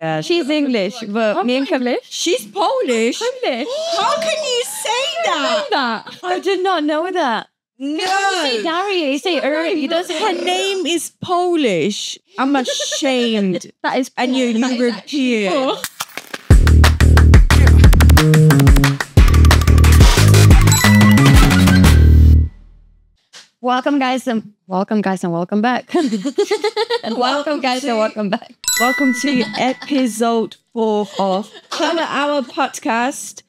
She's English, but me and English. She's Polish. English. How can you say that? I did not know that. No. You say Daria, you say Uri. You don't say Her name is Polish. I'm ashamed. That is, and you're European. Welcome guys and welcome back. And welcome guys and welcome back. Welcome to episode 4 of Powerhour podcast.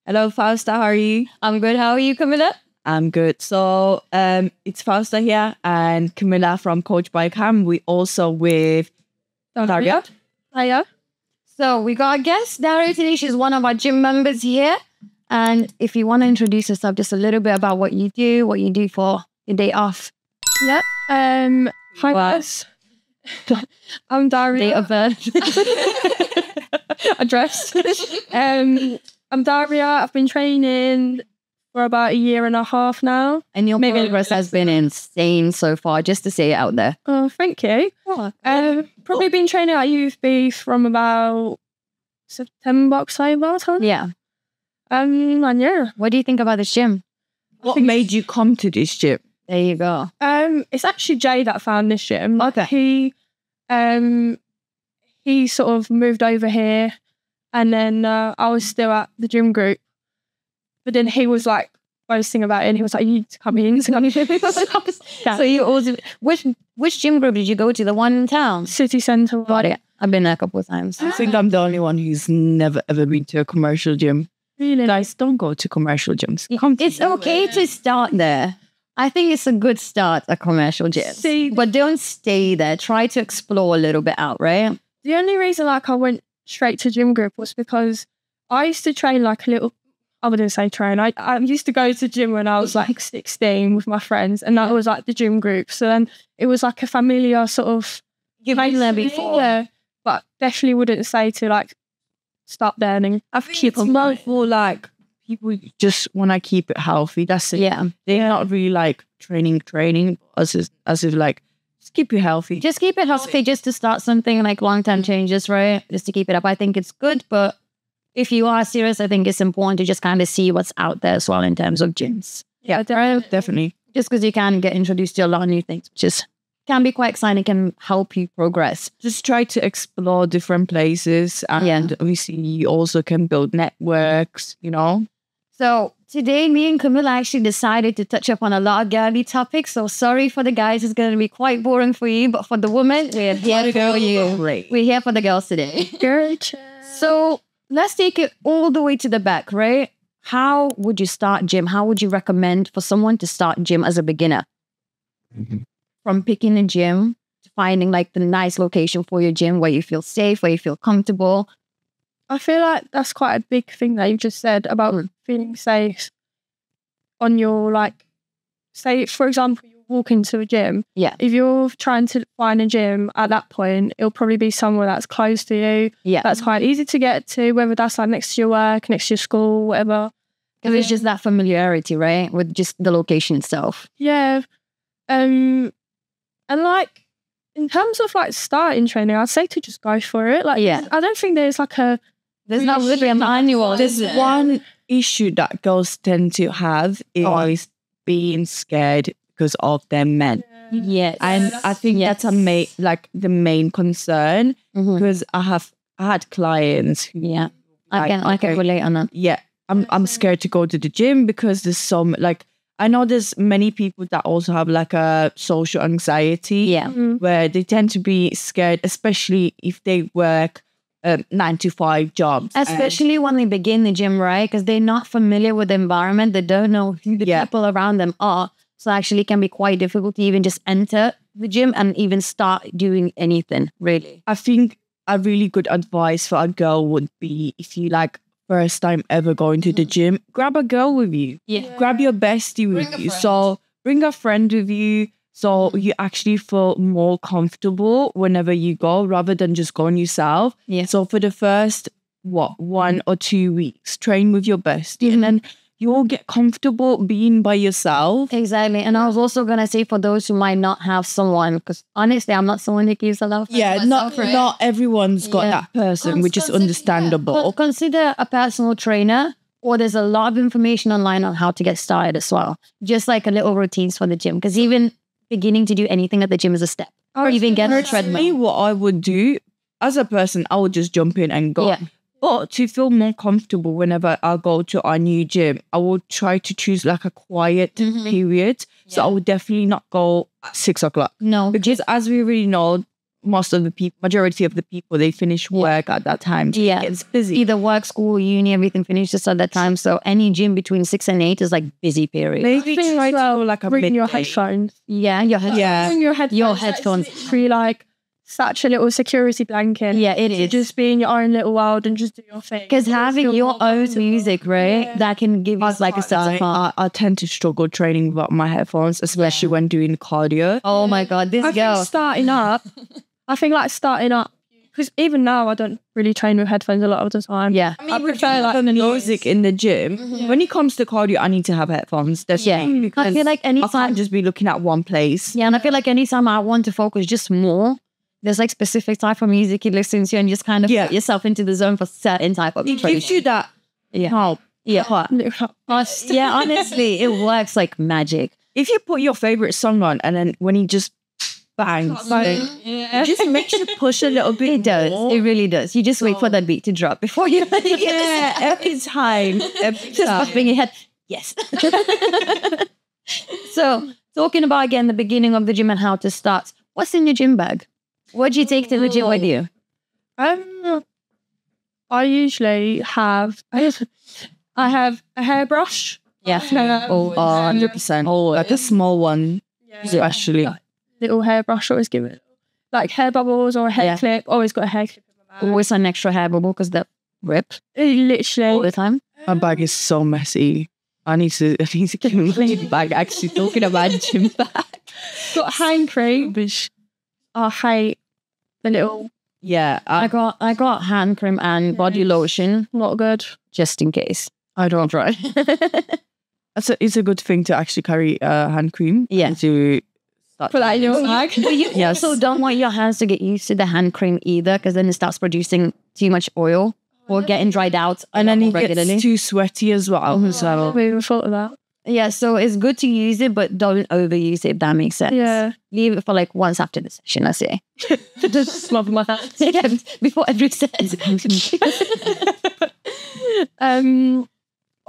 Hello Fausta, how are you? I'm good. How are you, Camilla? I'm good. So it's Fausta here and Camilla from Coach by Cam. We also with Daria. Hiya. So we got a guest, Daria, today. She's one of our gym members here. And if you want to introduce yourself just a little bit about what you do for your day off. Yeah. Hi guys. I'm Daria. Date of birth. Address. I'm Daria. I've been training for about 1.5 years now. And your progress has been insane so far, just to say it out there. Oh, thank you. Probably been training at Youth B from about September, October time. Yeah. And yeah. What do you think about this gym? What made you come to this gym? There you go. It's actually Jay that found this gym. Okay. He sort of moved over here, and then I was still at the gym group. But then he was like boasting about it, and he was like, "You need to come in." So you also which gym group did you go to? The one in town? City Centre. Got it. I've been there a couple of times. I think I'm the only one who's never ever been to a commercial gym. Really? Guys, don't go to commercial gyms. It's okay to start there. I think it's a good start, a commercial gym. But don't stay there. Try to explore a little bit out, right? The only reason I went straight to gym group was because I used to train like a little, I wouldn't say train. I used to go to gym when I was like 16 with my friends, and that was like the gym group. So then it was like a familiar sort of. You've been there before. Yeah, but definitely wouldn't say to like stop there and I think it's more for like people just want to keep it healthy. That's it. Yeah. They're not really like training as if like just keep it healthy. Just keep it healthy, just to start something like long-term changes, right? Just to keep it up. I think it's good, but if you are serious, I think it's important to just kind of see what's out there as well in terms of gyms. Yeah, definitely. Just because you can get introduced to a lot of new things, which is can be quite exciting, can help you progress. Just try to explore different places, and obviously you also can build networks, you know. So today me and Camilla actually decided to touch up on a lot of girly topics. So sorry for the guys, it's going to be quite boring for you, but for the women, we're here for you. We're here for the girls today. So let's take it all the way to the back, right? How would you start gym? How would you recommend for someone to start gym as a beginner? From picking a gym to finding like the nice location for your gym where you feel safe, where you feel comfortable. I feel like that's quite a big thing that you just said about feeling safe on your, like, say, for example, you walk into a gym. Yeah. If you're trying to find a gym at that point, it'll probably be somewhere that's close to you. Yeah. That's quite easy to get to, whether that's like next to your work, next to your school, whatever. Because it's just that familiarity, right? With just the location itself. Yeah. And like, in terms of like starting training, I'd say to just go for it. Like, I don't think there's like there's not really a manual. There's one issue that girls tend to have is being scared because of their men. Yes. And I think that's the main concern, because I had clients who I can relate on that. Yeah. I'm scared to go to the gym because there's some like I know there's many people that also have like a social anxiety where they tend to be scared, especially if they work 9-to-5 jobs. Especially when they begin the gym, right? Because they're not familiar with the environment. They don't know who the people around them are. So actually it can be quite difficult to even just enter the gym and even start doing anything, really. I think a really good advice for a girl would be, if you like first time ever going to the gym, grab a girl with you. Grab your bestie with you. So bring a friend with you, so you actually feel more comfortable whenever you go, rather than just going yourself. So for the first 1 or 2 weeks, train with your bestie, and then you'll get comfortable being by yourself. Exactly. And I was also going to say for those who might not have someone, because honestly, I'm not someone who keeps a lot of friends Yeah, myself, not everyone's got that person, which is understandable. Consider a personal trainer, or there's a lot of information online on how to get started as well. Just like a little routines for the gym, because even beginning to do anything at the gym is a step. Or even get a treadmill. Me, what I would do as a person, I would just jump in and go. Yeah. But to feel more comfortable whenever I go to our new gym, I would try to choose like a quiet period. So I would definitely not go at 6 o'clock. No. Because as we already know, majority of the people, they finish work at that time. So Yeah. it's busy. Either work, school, uni, everything finishes at that time. So any gym between 6 and 8 is like busy period. Maybe like a Bring your midday. headphones. Yeah, your headphones. Yeah. Bring your headphones. Free like such a little security blanket. Yeah, it is. Just be in your own little world and just do your thing. Because having your own music, right, that can give us like a sense of calm. I tend to struggle training without my headphones, especially when doing cardio. Oh my God, this I girl. think starting up, because even now I don't really train with headphones a lot of the time. Yeah. I prefer like the music in the gym. When it comes to cardio, I need to have headphones. Definitely. I feel like I anytime. can't just be looking at one place. Yeah, and I feel like anytime I want to focus just more, there's like specific type of music you listen to and just kind of put yourself into the zone for certain type of It training. gives you that help. Yeah. Yeah, honestly, it works like magic. If you put your favorite song on and then when he just bangs, it just makes you push a little bit. It does. more. It really does. You just wait for that beat to drop before you Every time. just bumping your head. Yes. So, talking about again the beginning of the gym and how to start. What's in your gym bag? What do you take to the gym with you? I usually have I have a hairbrush. Yeah. Oh, 100%. Oh, like a small one, especially. Little hairbrush, always give it like hair bubbles or a hair clip. Always got a hair clip in my bag. Always an extra hair bubble because they rip all Literally. the time. My bag is so messy. I need to give me a bag. Actually, talking about gym bag. Got hand cream. I hate the little. Yeah, I got hand cream and body lotion Not good. just in case. I don't try. it's a good thing to actually carry hand cream. Yeah. To start. Put that in your bag. But you also don't want your hands to get used to the hand cream either, because then it starts producing too much oil or getting dried out. And then it regularly. gets too sweaty as well. So I haven't even thought of that. Yeah, so it's good to use it, but don't overuse it, if that makes sense. Yeah. Leave it for like once after the session, let's say. Just smother my hands. Yeah, before every set.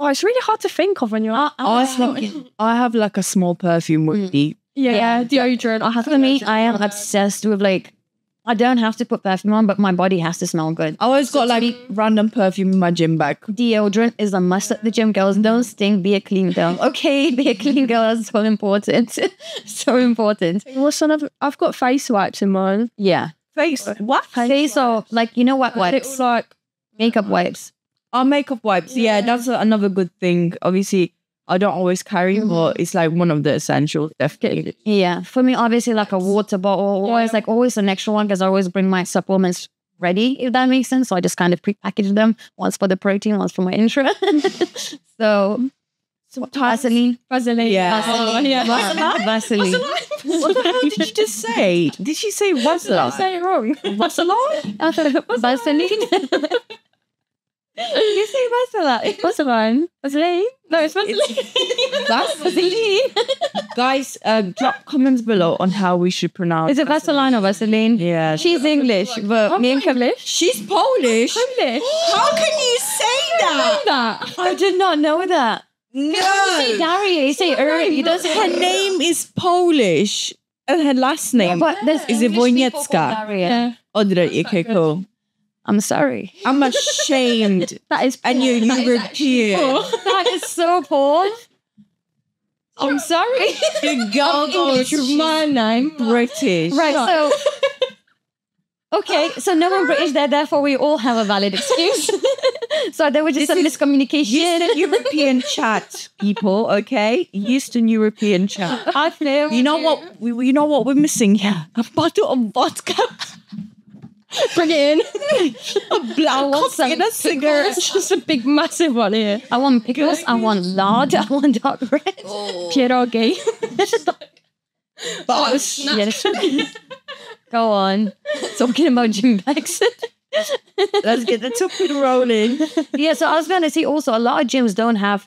It's really hard to think of when you're out. I have like a small perfume with me. Yeah, deodorant. I have For me, I am obsessed with like, I don't have to put perfume on, but my body has to smell good. I always got like random perfume in my gym bag. Deodorant is a must at the gym, girls. Don't stink, be a clean girl. Okay, be a clean girl. That's so important. So important. What's another? I've got face wipes in mine. Yeah. Face what? Face or like, you know what wipes? Little like Makeup wipes. Our makeup wipes. Yeah, that's another good thing. Obviously, I don't always carry, but it's like one of the essentials, definitely. Yeah. For me, obviously, like a water bottle, always an extra one, because I always bring my supplements ready, if that makes sense. So I just kind of pre-package them, once for the protein, once for my intra. So Vaseline. Yeah. Vaseline. What the hell did you just say? Did she say Vaseline? say it wrong. Vaseline? Vaseline. You say Vaseline. Vaseline. Vaseline. No, it's Vaseline. That's Vaseline. Guys, drop comments below on how we should pronounce. Is it Vaseline or Vaseline? Yeah. She's English, but me and English. She's Polish. English. How can you say that? I did not know that. You say No. Daria, you say Uri, you don't say Her name is Polish and her last name But there's is English people called Wojniecka. Daria. Yeah. Odra, okay, cool. I'm sorry. I'm ashamed. That is. And you're European. That is so poor. I'm sorry. The girl goes, my name. British. Right, so... Okay, so no one British there, therefore we all have a valid excuse. So there was just some miscommunication. Eastern European chat, people, okay? Eastern European chat. I feel... You know what we're missing here? A bottle of vodka. Bring it in. A black coffee and a cigarette. Just a big, massive one here. I want pickles. I want lard. I want dark bread. Pierogi. Yes. Go on. Talking about gym bags. Let's get the topic rolling. Yeah, so I was going to say also a lot of gyms don't have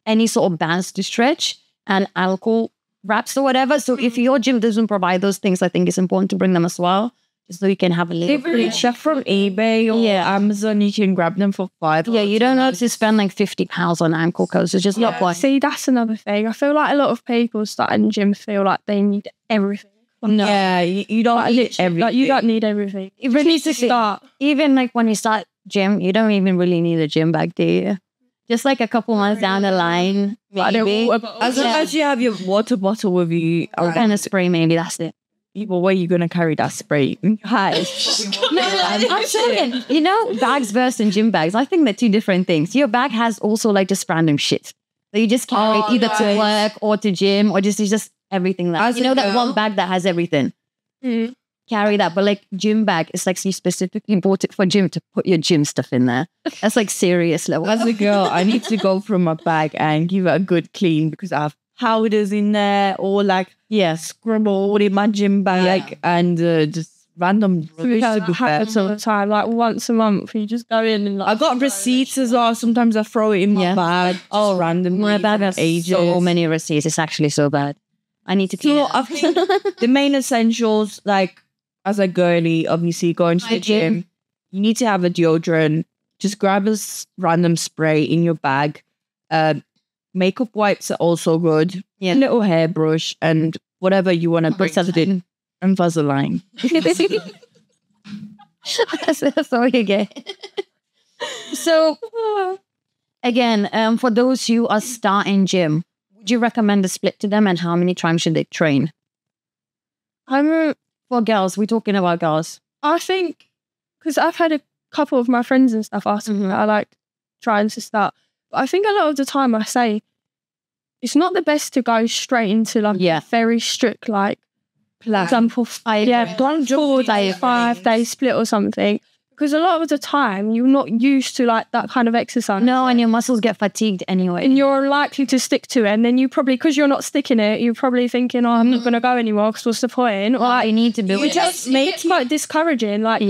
any sort of bands to stretch and alcohol wraps or whatever. So if your gym doesn't provide those things, I think it's important to bring them as well. Just so you can have a little They've check from eBay or Amazon. You can grab them for $5. Yeah, you don't have to spend like £50 on ankle coats. It's just not worth. See, that's another thing. I feel like a lot of people starting gym feel like they need everything. No. Yeah, you don't need everything. Like, you don't need everything. It really needs to start. Even like when you start gym, you don't even really need a gym bag, do you? Just like a couple months down the line, maybe. As long as you have your water bottle with you, And a spray, maybe that's it. People, where are you going to carry that spray? Hi. I'm saying, you know, bags versus gym bags. I think they're two different things. Your bag has also like just random shit that you just carry either to work or to gym or just everything. Like, you know, that one bag that has everything. Carry that. But like gym bag, it's like you specifically bought it for gym to put your gym stuff in there. That's like serious level. As a girl, I need to go through my bag and give it a good clean because I have powders in there or like scribble in my gym bag and just random rubbish to be fair. Happens all the time. Like once a month, you just go in and like. I got receipts as well. Sometimes I throw it in my bag. Oh, random. My bag has so many receipts. It's actually so bad. I need to clean it. I think the main essentials, like as a girly, obviously going to the gym, you need to have a deodorant. Just grab a random spray in your bag. Makeup wipes are also good. Yeah. A little hairbrush and whatever you want to bring to it. And Vaseline. That's all you get. So, again, for those who are starting gym, would you recommend a split to them and how many times should they train? For girls, we're talking about girls. I think, because I've had a couple of my friends and stuff ask me that I like trying to start. But I think a lot of the time I say, it's not the best to go straight into like a very strict, like, for example, 4-day, 5-day split or something. Because a lot of the time, you're not used to like that kind of exercise. No, and your muscles get fatigued anyway. And you're likely to stick to it. And then you probably, because you're not sticking it, you're probably thinking, I'm not going to go anymore because what's the point? Or you need to build it. Just makes quite discouraging. Like,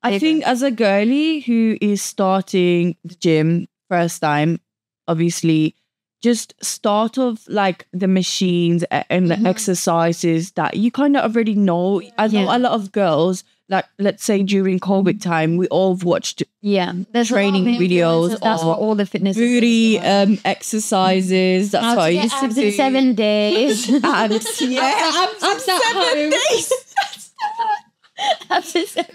I think as a girly who is starting the gym first time, obviously, just start off like the machines and the exercises that you kind of already know. I know a lot of girls, like let's say during COVID time, we all watched there's training videos. That's what all the fitness booty exercises. That's what I used to do. 7 days. And I'm 7 days.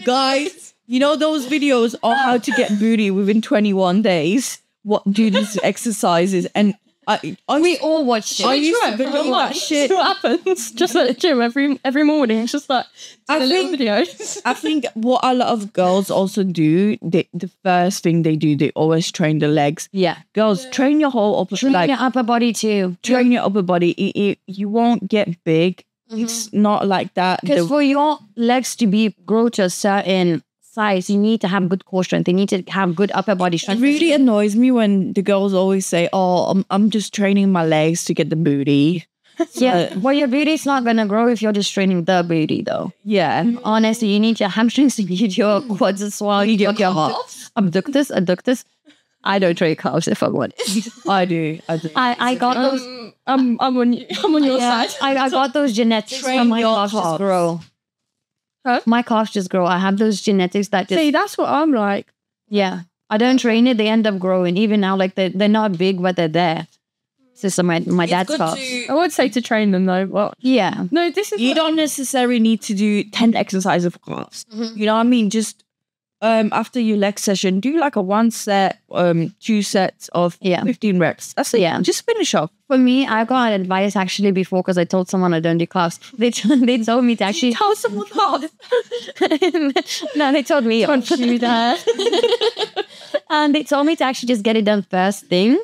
Guys, you know those videos on how to get booty within 21 days? What do these exercises? And we all watched it. I used to do that shit. What happens? Just at the gym every morning. It's just like videos. I think what a lot of girls also do, the first thing they do, they always train the legs. Yeah. Girls, train your whole upper body. Train your upper body too. Train your upper body. You won't get big. It's not like that. Because for your legs to grow to a certain size, you need to have good core strength. You need to have good upper body strength. It really annoys me when the girls always say, I'm just training my legs to get the booty. Well, your booty's not going to grow if you're just training the booty, though. Yeah. Honestly, you need your hamstrings, you need your quads as well, you need your abductors. I don't train calves if I want. I do. I got those. I'm on your side. I got those genetics from my calves just grow. Huh? My calves just grow. I have those genetics that just... See, that's what I'm like. Yeah. I don't train it. They end up growing. Even now, like they're not big, but they're there. So my dad's calves. I would say to train them though. But no, this is... You don't necessarily need to do 10 exercises for calves. You know what I mean? Just after your leg session, do like a 1 set, 2 sets of 15 reps. That's it. Yeah. Just finish off. For me, I got advice actually before because I told someone I don't do calves. They told me to actually... Tell someone calves. No, they told me. Don't do that. And they told me to actually just get it done first thing.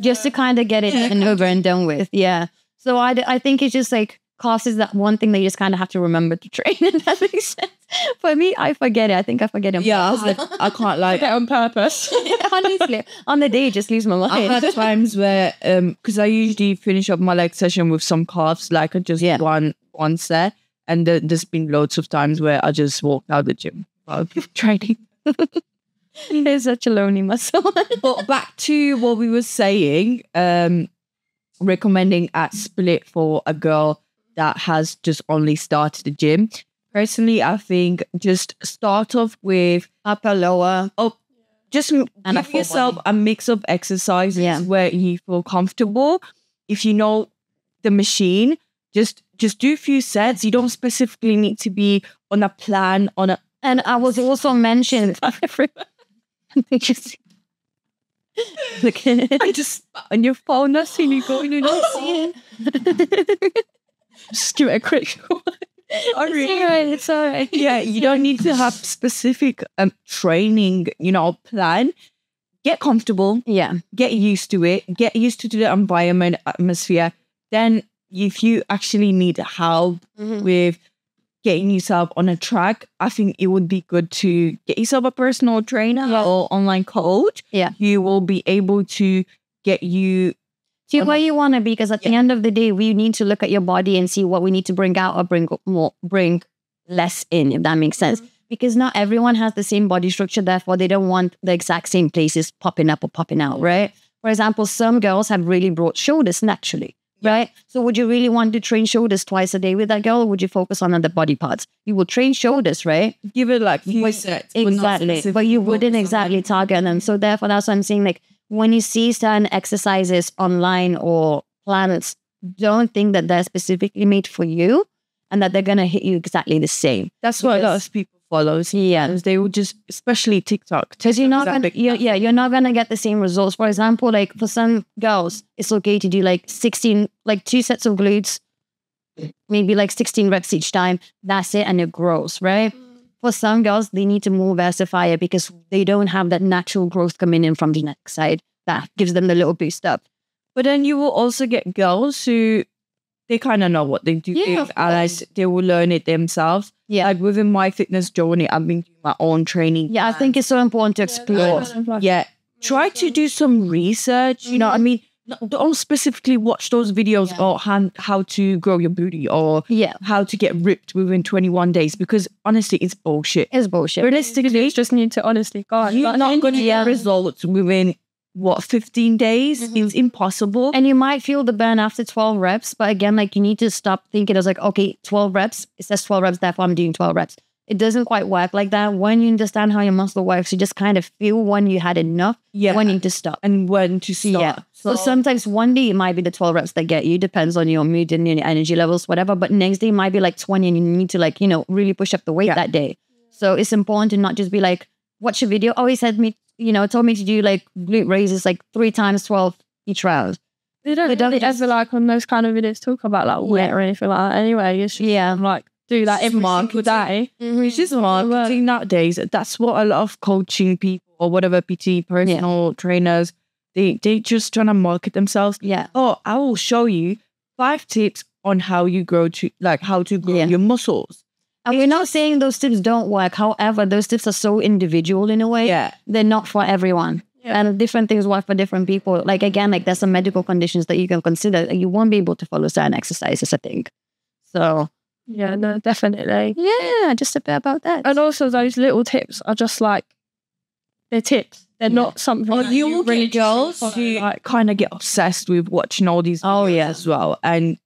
Just to kind of get it over and done with. Yeah. So I think it's just like calves is that one thing that you just kind of have to remember to train. If that makes sense. For me, I forget it. I think I forget it. Yeah, I can't like Get on purpose. Honestly, on the day, it just leaves my mind. I've had times where because I usually finish up my leg session with some calves, like I just one set, and there's been loads of times where I just walked out the gym while training. It's such a lonely muscle. But back to what we were saying, recommending at split for a girl that has just only started the gym. Personally, I think just start off with Upper, lower. Just And give yourself a mix of exercises where you feel comfortable. If you know the machine, just do a few sets. You don't specifically need to be on a plan. And I was also mentioned. I just on your phone, that's seen you going in. Just give it a quick. It's all right. Yeah, you don't need to have specific training, plan. Get comfortable. Yeah. Get used to it. Get used to the environment, atmosphere. Then if you actually need help with getting yourself on a track, I think it would be good to get yourself a personal trainer or online coach. Yeah. You will be able to get you See where you want to be, because at the end of the day, we need to look at your body and see what we need to bring out or bring less in, if that makes sense. Because not everyone has the same body structure, therefore they don't want the exact same places popping up or popping out, right? For example, some girls have really broad shoulders naturally, right? So would you really want to train shoulders twice a day with that girl, or would you focus on other body parts? You will train shoulders, right? give it like few sets. Exactly. But you wouldn't exactly target them. So therefore, that's what I'm saying. Like, when you see certain exercises online or plans, don't think that they're specifically made for you and that they're going to hit you exactly the same. That's what a lot of people follow. Yeah. They will just, especially TikTok. Because you're not going to get the same results. For example, like for some girls, it's okay to do like 16, like 2 sets of glutes, maybe like 16 reps each time. That's it. And it grows, right? For some girls, they need to more versify it because they don't have that natural growth coming in from the neck side that gives them the little boost up. But then you will also get girls who, they kind of know what they do. They will learn it themselves. Yeah. Like within my fitness journey, I've been doing my own training. Yeah, I think it's so important to explore. Yeah. Try to do some research. You know, I mean, don't specifically watch those videos on how to grow your booty or how to get ripped within 21 days, because honestly, it's bullshit. It's bullshit. Realistically, You just need to honestly go. you're not going to get results within 15 days? It's impossible. And you might feel the burn after 12 reps. But again, like, you need to stop thinking it's like, okay, 12 reps. It says 12 reps, therefore I'm doing 12 reps. It doesn't quite work like that. When you understand how your muscle works, you just kind of feel when you had enough, when you need to stop. And when to stop. Yeah. So sometimes one day it might be the 12 reps that get you, depends on your mood and your energy levels, whatever. But next day it might be like 20 and you need to like, really push up the weight that day. So it's important to not just be like, watch a video. Oh, he said me, told me to do like glute raises like 3 times 12 each round. They don't ever like on those kind of videos talk about like weight or anything like that anyway. It's just like do that every single day. It's just marketing nowadays. That's what a lot of coaching people or whatever PT, personal trainers, they just trying to market themselves. Yeah. Oh, I will show you 5 tips on how you grow your muscles. And we're not saying those tips don't work. However, those tips are so individual in a way. Yeah. They're not for everyone. Yeah. And different things work for different people. Like, again, like there's some medical conditions that you can consider. Like, you won't be able to follow certain exercises, I think. So... yeah, no, definitely. Yeah, just a bit about that. And also those little tips are just like, they're tips. They're not something that you will really get girls who kind of get obsessed with watching all these videos as well. And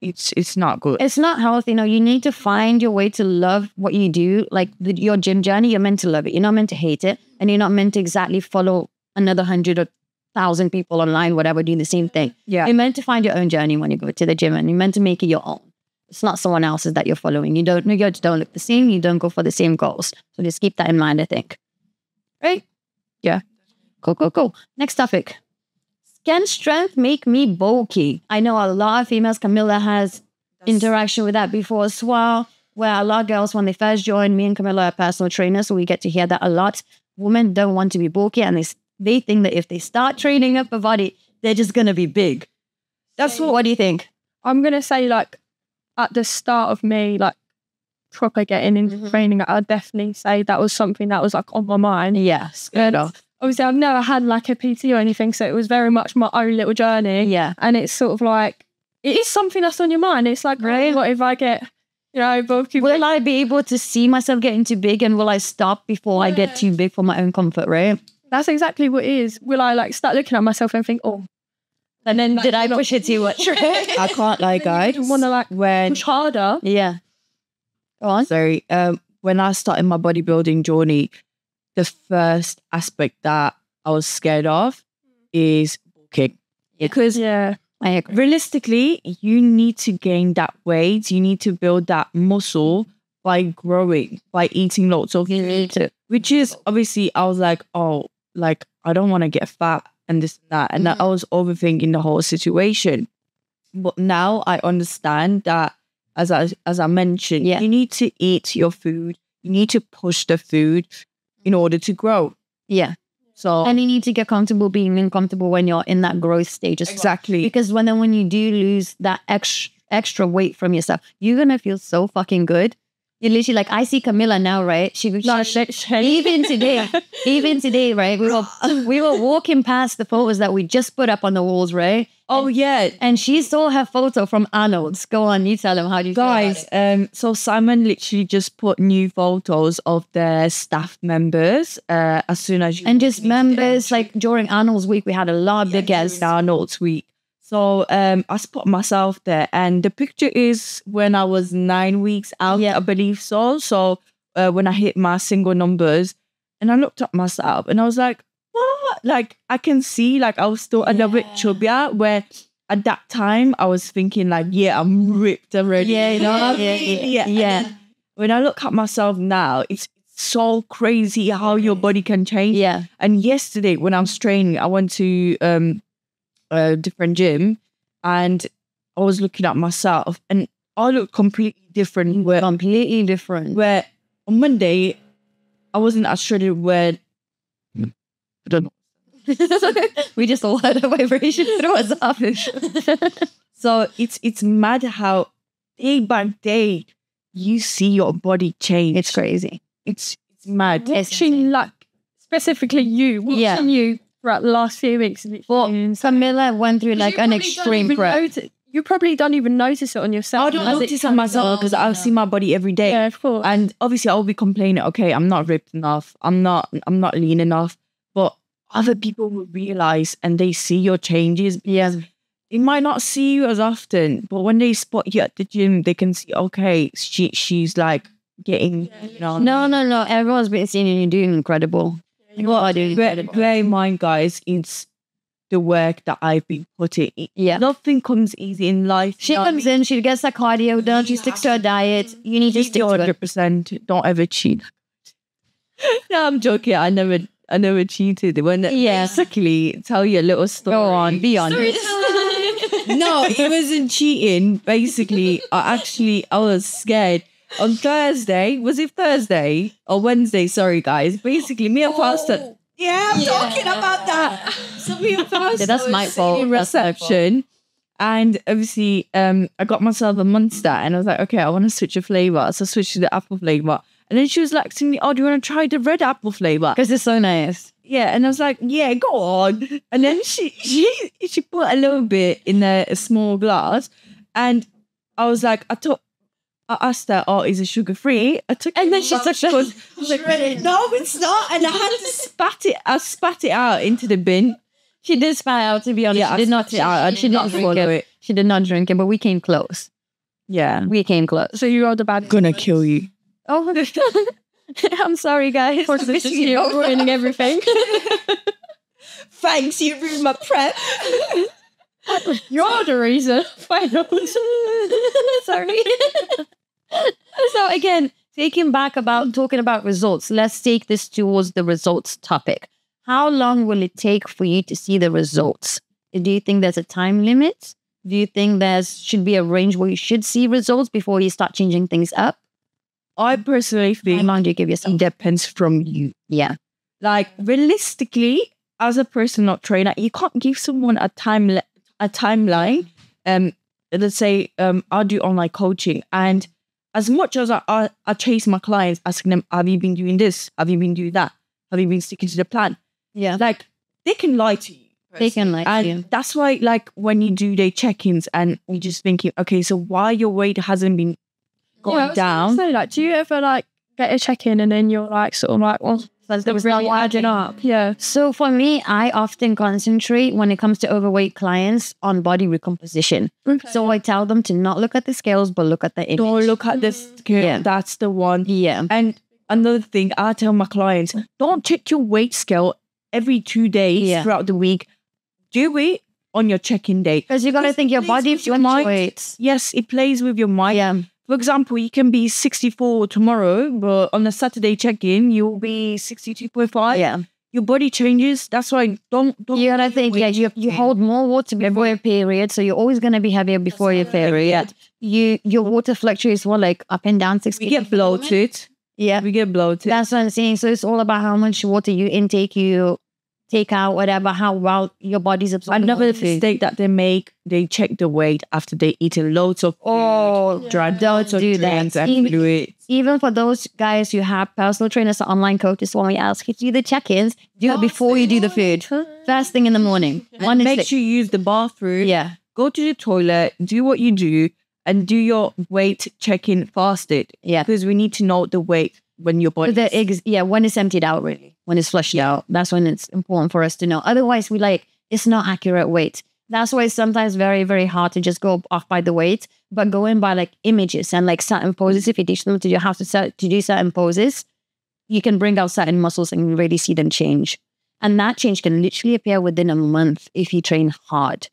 it's not good. It's not healthy. No, you need to find your way to love what you do. Like your gym journey, you're meant to love it. You're not meant to hate it. And you're not meant to exactly follow another 100 or 1,000 people online, whatever, doing the same thing. Yeah. You're meant to find your own journey when you go to the gym, and you're meant to make it your own. It's not someone else's that you're following. You don't look the same. You don't go for the same goals. So just keep that in mind, I think. Right? Yeah. Cool. Next topic. Can strength make me bulky? I know a lot of females, Camilla has interaction with that before as well, where a lot of girls, when they first join, me and Camilla are personal trainers, so we get to hear that a lot. Women don't want to be bulky, and they think that if they start training up a body, they're just going to be big. What do you think? I'm going to say, like, at the start of me like proper getting into training, I'd definitely say that was something that was like on my mind. Yes. Good. Obviously, I've never had like a PT or anything, so it was very much my own little journey. Yeah. And it's sort of like, it is something that's on your mind. It's like, right, what if I get, will I be able to see myself getting too big, and will I stop before I get too big for my own comfort, right? That's exactly what it is. Will I like start looking at myself and think, oh, and then did I push it too much? I can't lie, guys. You want to like push harder. Yeah. Go on. Sorry. When I started my bodybuilding journey, the first aspect that I was scared of is bulking. Because realistically, you need to gain that weight. You need to build that muscle by growing, by eating lots of food. Which is obviously, I was like, oh, like I don't want to get fat and this and that. And I was overthinking the whole situation. But now I understand that, as I mentioned, you need to eat your food. You need to push the food in order to grow. Yeah. So, and you need to get comfortable being uncomfortable when you're in that growth stage as well. Exactly. Because when you do lose that extra weight from yourself, you're going to feel so fucking good. You're literally like, I see Camilla now, right? She even today, right? We were walking past the photos that we just put up on the walls, right? Oh, yeah. And she saw her photo from Arnold's. Go on, you tell them how do you guys, feel about it? So Simon literally just put new photos of their staff members as soon as you... And just members, like during Arnold's week, we had a lot of big guests. Arnold's week. So I spot myself there. And the picture is when I was 9 weeks out, I believe so. So when I hit my single numbers, and I looked at myself and I was like, what? Like, I can see, like, I was still a little bit chubbier, where at that time I was thinking, like, yeah, I'm ripped already. Yeah, you know? Yeah. When I look at myself now, it's so crazy how your body can change. Yeah. And yesterday when I was training, I went to a different gym and I was looking at myself and I looked completely different. Where on Monday, I wasn't as shredded where... I don't know. We just all had a vibration through us off. So it's mad how day by day you see your body change. It's crazy. It's mad. Watching like specifically watching you throughout the last few weeks. Well, Camilla went through like an extreme prep. You probably don't even notice it on yourself. I don't notice it on myself because I see my body every day. Yeah, of course. And obviously I'll be complaining, okay, I'm not ripped enough. I'm not lean enough. But other people will realize and they see your changes. Yeah. They might not see you as often, but when they spot you at the gym, they can see, okay, she's like getting, you know. No. Everyone's been seeing you doing incredible. Bear in mind, guys, it's the work that I've been putting in. Yeah. Nothing comes easy in life. She comes in, she gets her cardio done, she sticks to her diet. You need to stick to it. 100%. Don't ever cheat. No, I'm joking. I never cheated. When basically tell you a little story. Go on, be honest. No, it wasn't cheating. Basically, I was scared. On Thursday, was it Thursday or Wednesday? Sorry, guys. Basically, me and Pastor. Yeah, I'm talking about that. So me and Pastor. That's my fault. Reception. And obviously, I got myself a Monster and I was like, okay, I want to switch a flavor. So I switched to the apple flavor. And then she was like to me, oh, do you want to try the red apple flavor? Because it's so nice. Yeah. And I was like, yeah, go on. And then she put a little bit in a small glass. And I was like, I asked her, oh, is it sugar-free? And then she took it. I was like, no, it's not. And I had to spat it out into the bin. She did spat out, to be honest. Yeah, she did not drink it. She did not drink it, but we came close. Yeah. We came close. So you are the bad gonna kill you. Oh, I'm sorry, guys. For you ruining everything. Thanks, you ruined my prep. You're the reason. Sorry. So again, talking about results, let's take this towards the results topic. How long will it take for you to see the results? Do you think there's a time limit? Do you think there should be a range where you should see results before you start changing things up? I personally think how long do you give yourself? It depends from you. Yeah. Like realistically, as a personal trainer, you can't give someone a timeline. let's say I do online coaching, and as much as I chase my clients, asking them, have you been doing this? Have you been doing that? Have you been sticking to the plan? Yeah. Like, they can lie to you. They can lie to you. And that's why, like, when you do their check-ins and you're just thinking, okay, so why your weight hasn't been going down? So, like, do you ever, like, get a check-in and then you're, like, sort of like, well, That's really adding up? Yeah. So for me, I often concentrate when it comes to overweight clients on body recomposition. Okay. So I tell them to not look at the scales, but look at the image. Don't look at the scale. Yeah. That's the one. Yeah. And another thing, I tell my clients, don't check your weight scale every 2 days throughout the week. Do it on your check-in day. Because you got to think your body fluctuates. Yes, it plays with your mind. Yeah. For example, you can be 64 tomorrow, but on a Saturday check-in, you'll be 62.5. Yeah. Your body changes. That's why don't You gotta think, you hold more water before your period, so you're always gonna be heavier before your period. Your water fluctuates like up and down 6 We get bloated. Yeah. We get bloated. That's what I'm saying. So it's all about how much water you intake, you take out, whatever, how well your body's absorbing. Another mistake that they make, they check the weight after they eaten loads of don't do that. Even for those guys who have personal trainers or online coaches, when we ask you to do the check-ins, do it before you do the food. First thing in the morning. Make sure you use the bathroom. Yeah. Go to the toilet, do what you do, and do your weight check-in fasted. Yeah. Because we need to know the weight when your body... when it's emptied out, really. When it's flushed out. That's when it's important for us to know. Otherwise, it's not accurate weight. That's why it's sometimes very, very hard to just go off by the weight, but go in by like images and like certain poses. If you teach them to how to do certain poses, you can bring out certain muscles and really see them change. And that change can literally appear within a month if you train hard.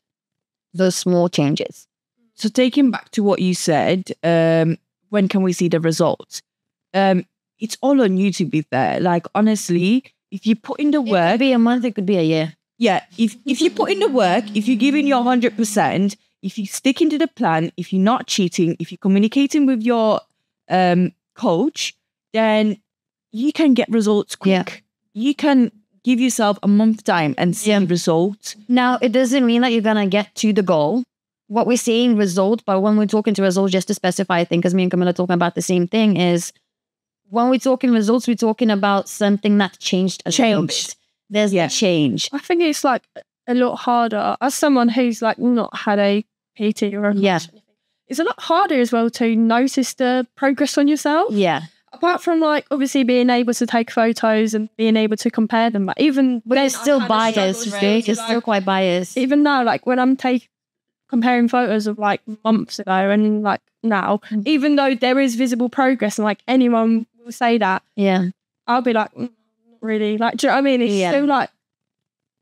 Those small changes. So taking back to what you said, when can we see the results? It's all on you, to be fair. Like, honestly, if you put in the work... It could be a month, it could be a year. Yeah, if you put in the work, if you're giving your 100%, if you stick into the plan, if you're not cheating, if you're communicating with your coach, then you can get results quick. Yeah. You can give yourself a month time and see results. Now, it doesn't mean that you're going to get to the goal. What we're saying result, but when we're talking to results, just to specify, I think, because me and Camilla are talking about the same thing, is when we're talking results, we're talking about something that changed. There's a change. I think it's like a lot harder as someone who's like not had a PT or a it's a lot harder as well to notice the progress on yourself. Yeah. Apart from like obviously being able to take photos and being able to compare them, but there's still bias. It's still quite biased. Even now, like when I'm comparing photos of like months ago and like now, even though there is visible progress and like anyone will say that, I'll be like, not really. Like, do you know what I mean? It's still like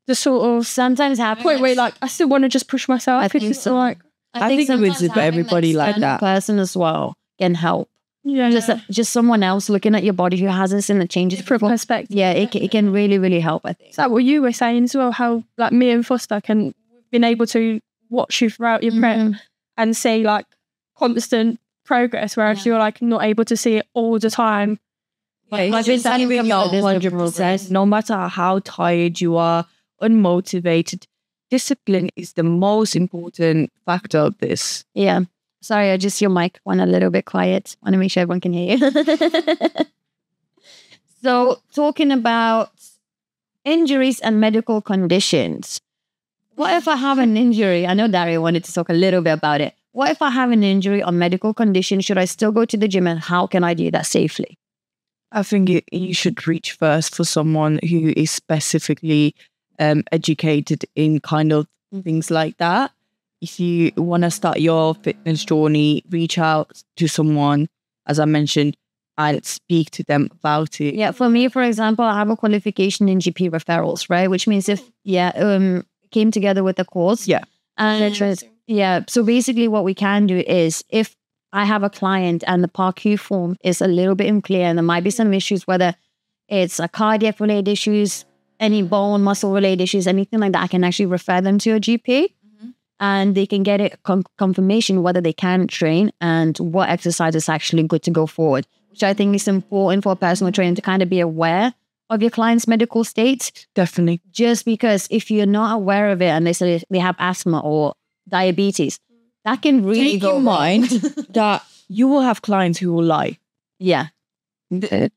the sort of sometimes happen point where like I still want to just push myself. I think so. Like I think it's for everybody like that. Person as well can help. Yeah, just someone else looking at your body who hasn't seen the changes from perspective. Yeah, it can really, really help. I think. Is that what you were saying as well? How like me and Foster can been able to watch you throughout your prep and see like constant progress, whereas you're like not able to see it all the time. Like, it's giving you 100%, no matter how tired you are, unmotivated. Discipline is the most important factor of this. Yeah. Sorry, your mic went a little bit quiet. Want to make sure everyone can hear you. So, talking about injuries and medical conditions. What if I have an injury? I know Daria wanted to talk a little bit about it. What if I have an injury or medical condition? Should I still go to the gym, and how can I do that safely? I think you should reach first for someone who is specifically educated in kind of things like that. If you want to start your fitness journey, reach out to someone, as I mentioned, and speak to them about it. Yeah, for me, for example, I have a qualification in GP referrals, right? Which means if, came together with a course. Yeah. And so basically what we can do is if I have a client and the PARQ form is a little bit unclear and there might be some issues, whether it's a cardiac related issues, any bone, muscle related issues, anything like that, I can actually refer them to a GP and they can get a confirmation whether they can train and what exercise is actually good to go forward, which I think is important for a personal trainer to kind of be aware of your client's medical state. Definitely. Just because if you're not aware of it and they say they have asthma or diabetes, That can really Take go in wrong. mind that you will have clients who will lie Yeah.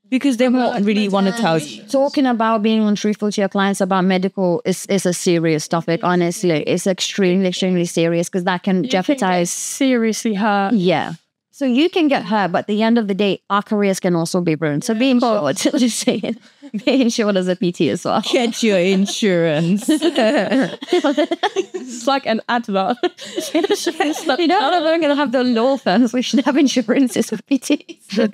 because they won't really want to tell you. Talking about being untruthful to your clients about medical is a serious topic, honestly. It's extremely, extremely serious because that can jeopardize. Seriously hurt. Yeah. So you can get hurt, but at the end of the day, our careers can also be ruined. So being bored, just saying, be insured as a PT as well. Get your insurance. It's like an advert. You know, we're going to have the law firms. We should have insurances for PTs.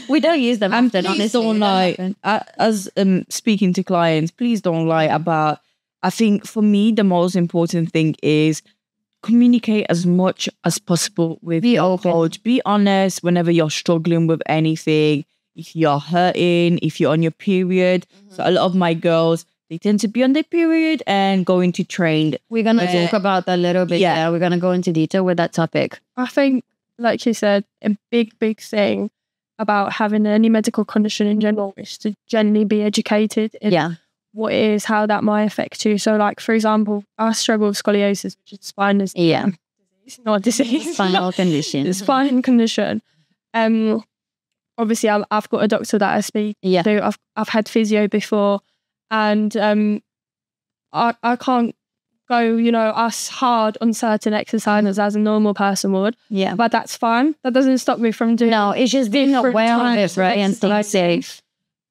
We don't use them And often, please honestly. don't lie. As speaking to clients, please don't lie about. I think for me, the most important thing is communicate as much as possible with your coach. Be honest whenever you're struggling with anything. If you're hurting, if you're on your period. So a lot of my girls, they tend to be on their period and going to train. We're going to talk about that a little bit. Yeah, we're going to go into detail with that topic. I think, like you said, a big, big thing about having any medical condition in general is to generally be educated in what it is, how that might affect you. So, like, for example, I struggle with scoliosis, which is spine disease. Yeah. It's not a disease. Spinal condition. It's spine condition. Obviously, I've got a doctor that I speak to. I've had physio before, and I can't go, as hard on certain exercises as a normal person would. Yeah. But that's fine. That doesn't stop me from doing. No, it's just being aware of it, right? And stay safe.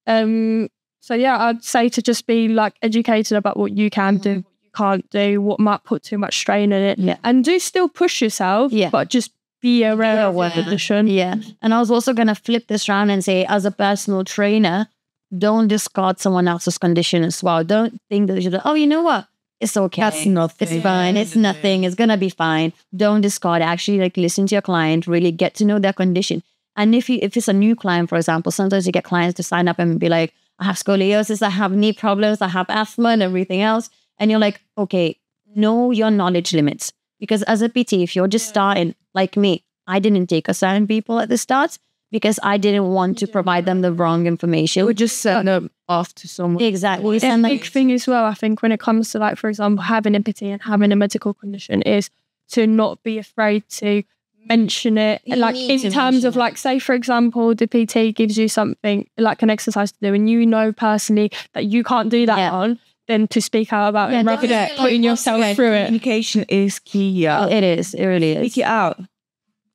So yeah, I'd say to just be like educated about what you can do, what you can't do, what might put too much strain in it, and do still push yourself. But just be aware of the condition. Yeah. And I was also going to flip this around and say, as a personal trainer, don't discard someone else's condition as well. Don't think that you should. Oh, you know what? It's okay. That's nothing. It's fine. It's nothing. It's gonna be fine. Don't discard. Actually, like, listen to your client. Really get to know their condition. And if it's a new client, for example, sometimes you get clients to sign up and be like, I have scoliosis, I have knee problems, I have asthma and everything else. And you're like, okay, know your knowledge limits. Because as a PT, if you're just starting, like me, I didn't take a certain people at the start because I didn't want to provide them the wrong information. We just send them off to someone. Exactly. The big thing as well, I think, when it comes to, like, for example, having a PT and having a medical condition is to not be afraid to mention it. Like, in terms of, like, say, for example, the PT gives you something, like an exercise to do, and you know personally that you can't do that on, then to speak out about it rather than putting yourself through it. Communication is key. Yeah. It is. It really is. Speak it out.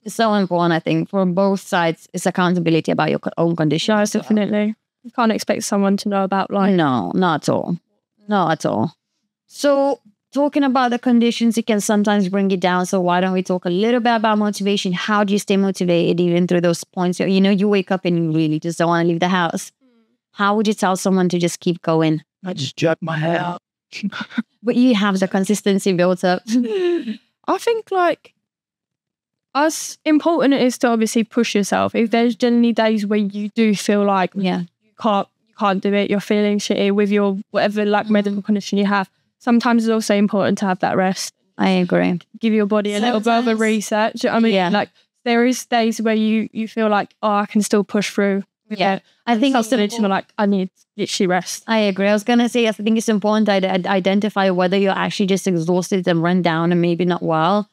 It's so important, I think, for both sides. It's accountability about your own condition. No, definitely. You can't expect someone to know about life. No, not at all. Not at all. So, talking about the conditions, it can sometimes bring you down. So why don't we talk a little bit about motivation? How do you stay motivated even through those points? You wake up and you really just don't want to leave the house. How would you tell someone to just keep going? I just jerk my hair out. But you have the consistency built up. I think, like, as important it is to obviously push yourself. If there's generally days where you do feel like you can't do it, you're feeling shitty with your whatever, like, medical condition you have, sometimes it's also important to have that rest. I agree. Give your body a little bit of a reset. Do you know what I mean? Like, there is days where you feel like, oh, I can still push through. Yeah. I think it's important. Like, I need literally rest. I agree. I was going to say, I think it's important to identify whether you're actually just exhausted and run down and maybe not well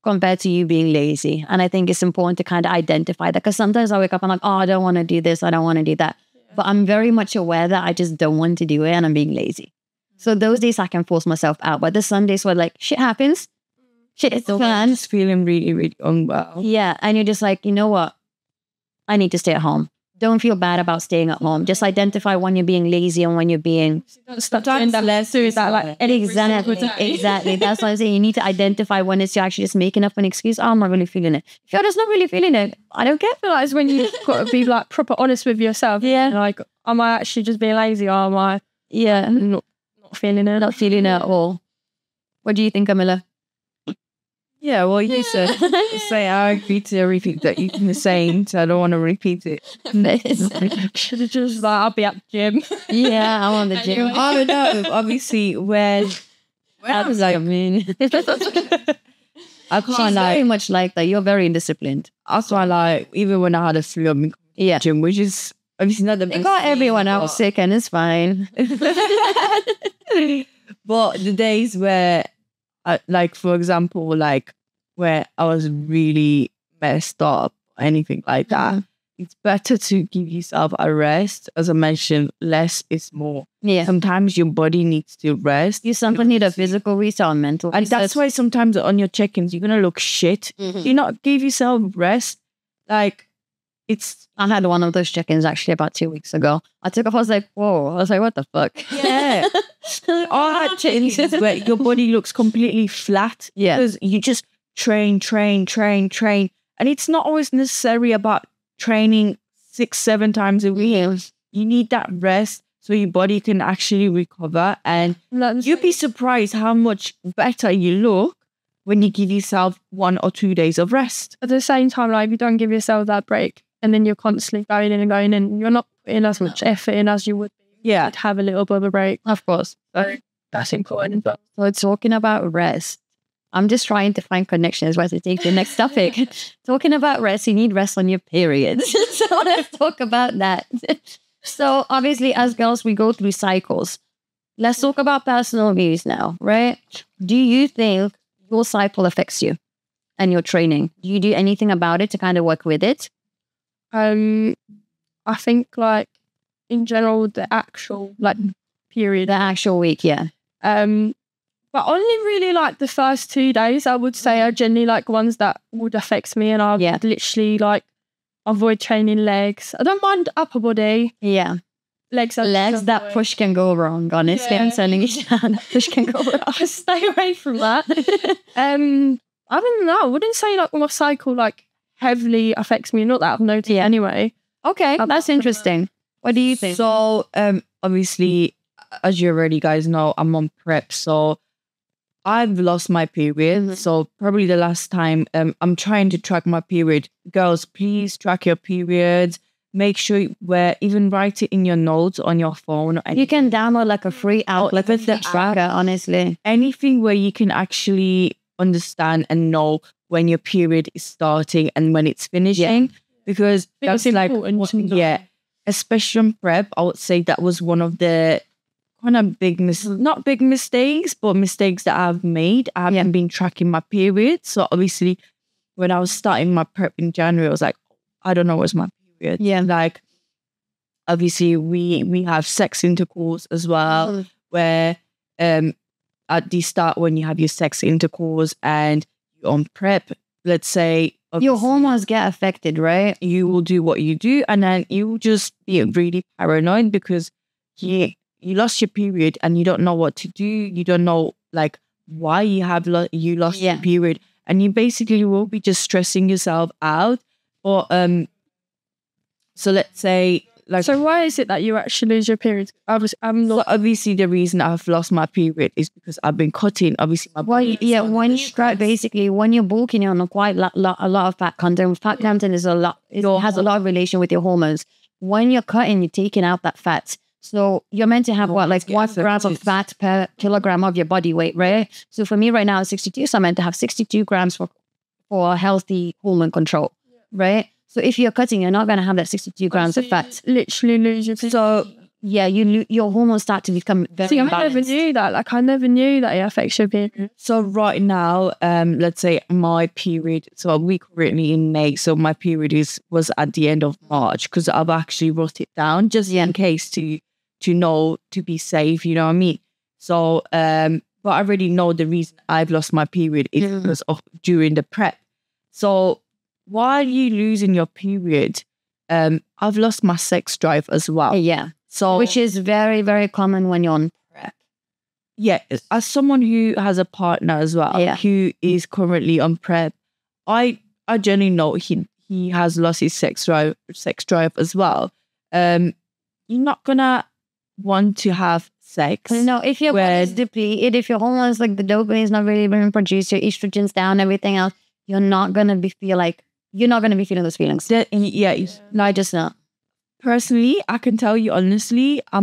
compared to you being lazy. And I think it's important to kind of identify that, because sometimes I wake up and I'm like, oh, I don't want to do this. I don't want to do that. But I'm very much aware that I just don't want to do it and I'm being lazy. So those days I can force myself out. But there's some days where, like, shit happens. Shit is fun. Just feeling really, really unwell. Yeah. And you're just like, you know what? I need to stay at home. Don't feel bad about staying at home. Just identify when you're being lazy and when you're being... Don't stop doing that. Let's do that. Like, exactly. That's what I'm saying. You need to identify when it's you're actually just making up an excuse. Oh, I'm not really feeling it. If you're just not really feeling it, I don't care. I feel like it's when you've got to be, like, proper honest with yourself. Yeah. Like, am I actually just being lazy, or am I not feeling it? Not feeling it at all. What do you think, Camilla? Yeah, well, you said, say I agree to everything that you've been saying, so I don't want to repeat it. Should have just, like, I'll be at the gym. Yeah, I'm on the gym. I don't know. Obviously, where I was like, I mean, I can't, She's like, very much like that. You're very indisciplined. that's why, like, even when I had a flu, I'm in the gym, which is obviously not the best. It got everyone else sick and it's fine. But the days where, like, for example, like, where I was really messed up or anything like that, it's better to give yourself a rest. As I mentioned, less is more. Yeah. Sometimes your body needs to rest. You sometimes need a physical reset or mental And reset. that's why sometimes on your check-ins, you're going to look shit. You not give yourself rest. Like, it's... I had one of those check-ins actually about 2 weeks ago. I took off, I was like, whoa. I was like, what the fuck? Yeah. I had check-ins where your body looks completely flat. Yeah. Because you just train. And it's not always necessary about training 6-7 times a week. You need that rest so your body can actually recover. And you'd be surprised how much better you look when you give yourself 1 or 2 days of rest. At the same time, like if you don't give yourself that break and then you're constantly going in and going in, you're not putting as much effort in as you would be. Yeah. You'd have a little bit of a break. Of course. So that's important. But So talking about rest, I'm just trying to find connections where to take the next topic. Talking about rest, you need rest on your periods. So let's talk about that. So obviously as girls, we go through cycles. Let's talk about personal views now, right? Do you think your cycle affects you and your training? Do you do anything about it to kind of work with it? I think like in general, the actual like period, The actual week, yeah. but only really like the first 2 days, I would say, are generally like ones that would affect me, and I would literally like avoid training legs. I don't mind upper body. Yeah. Legs That push can go wrong, honestly. I'm telling you, that push can go wrong. I stay away from that. I don't know. I wouldn't say like my cycle like heavily affects me. Not that I've noticed anyway. Okay, that's interesting. What do you think? So, obviously, as you already guys know, I'm on prep. So, I've lost my period. So, probably the last time I'm trying to track my period. Girls, please track your periods. Make sure even write it in your notes on your phone. And you can download like a free app, like a tracker, honestly. Anything where you can actually understand and know when your period is starting and when it's finishing. Because that's like, especially on prep, I would say that was one of the kind of not big mistakes, but mistakes that I've made. I haven't been tracking my period. So obviously, when I was starting my prep in January, I was like, I don't know what's my period. Yeah. Like, obviously, we have sex intercourse as well, where at the start when you have your sex intercourse and you're on prep, let's say, your hormones get affected, right? You will do what you do, and then you will just be really paranoid because you lost your period and you don't know what to do. You don't know like why you have you lost your period, and you basically will be just stressing yourself out. Or so let's say like. So why is it that you actually lose your period? Obviously, the reason I've lost my period is because I've been cutting. Obviously, my body. When you start basically when you're bulking, you're on quite a lot of fat content. Fat content is a lot. It has a lot of relation with your hormones. When you're cutting, you're taking out that fat. So you're meant to have 1 gram of fat per kilogram of your body weight, right? So for me right now, it's 62. So I'm meant to have 62 grams for healthy hormone control, right? So if you're cutting, you're not going to have that 62 grams of fat. Literally lose your period. So yeah, your hormones start to become very See, I never knew that. Like, I never knew that it affects your period. So right now, let's say my period. So we're currently in May. So my period was at the end of March because I've actually wrote it down just in case to know, to be safe. You know what I mean? So, but I already know the reason I've lost my period is because of during the prep. So while you losing your period, I've lost my sex drive as well. Yeah. So which is very, very common when you're on prep. Yeah. As someone who has a partner as well, who is currently on prep, I generally know he has lost his sex drive as well. You're not gonna want to have sex. No, if your body's depleted, if your hormones like the dopamine is not really being produced, your estrogen's down, everything else, you're not gonna be feeling those feelings. No, I just not. Personally, I can tell you honestly, I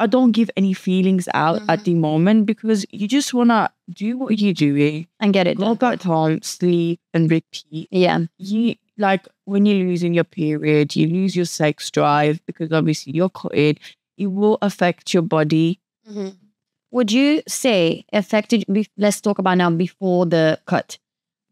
don't give any feelings out at the moment because you just want to do what you're doing and get it done. Go back home, sleep and repeat. Yeah. You like when you're losing your period, you lose your sex drive because obviously you're cutting. It will affect your body. would you say affected? Let's talk about now before the cut.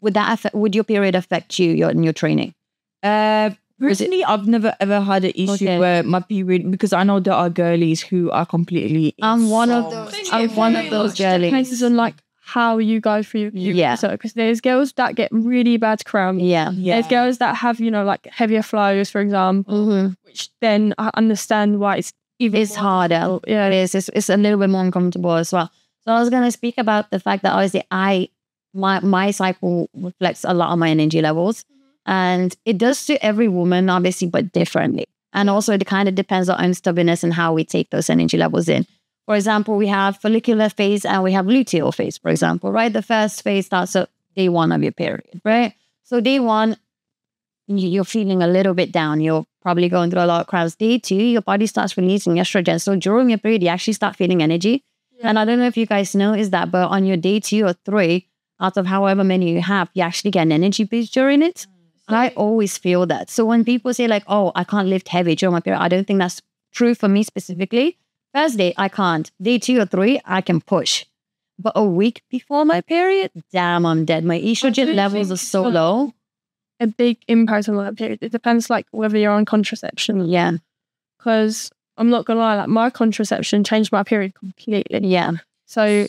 Would that affect? Would your period affect you in your training? Personally, I've never ever had an issue where my period, because I know there are girlies who are completely. I'm one of those. I'm one of those girlies. Depends on like how you go through your so because there's girls that get really bad cramps. There's girls that have like heavier flows, for example, which then I understand why it's harder. Yeah, it is. It's a little bit more uncomfortable as well. So I was going to speak about the fact that obviously my cycle reflects a lot on my energy levels. And it does to every woman, obviously, but differently. And also it kind of depends on our own stubbornness and how we take those energy levels in. For example, we have follicular phase and we have luteal phase, for example, right? The first phase starts at day 1 of your period, right? So day 1, you're feeling a little bit down. You're probably going through a lot of cramps. Day 2, your body starts releasing estrogen. So during your period, you actually start feeling energy. And I don't know if you guys noticed that, but on your day 2 or 3, out of however many you have, you actually get an energy boost during it. I always feel that. So when people say like, oh, I can't lift heavy during my period, I don't think that's true for me specifically. First day, I can't. Day 2 or 3, I can push. But a week before my period, damn, I'm dead. My estrogen levels are so low. A big impact on that period. It depends like whether you're on contraception. Yeah. Because I'm not going to lie, like my contraception changed my period completely. Yeah. So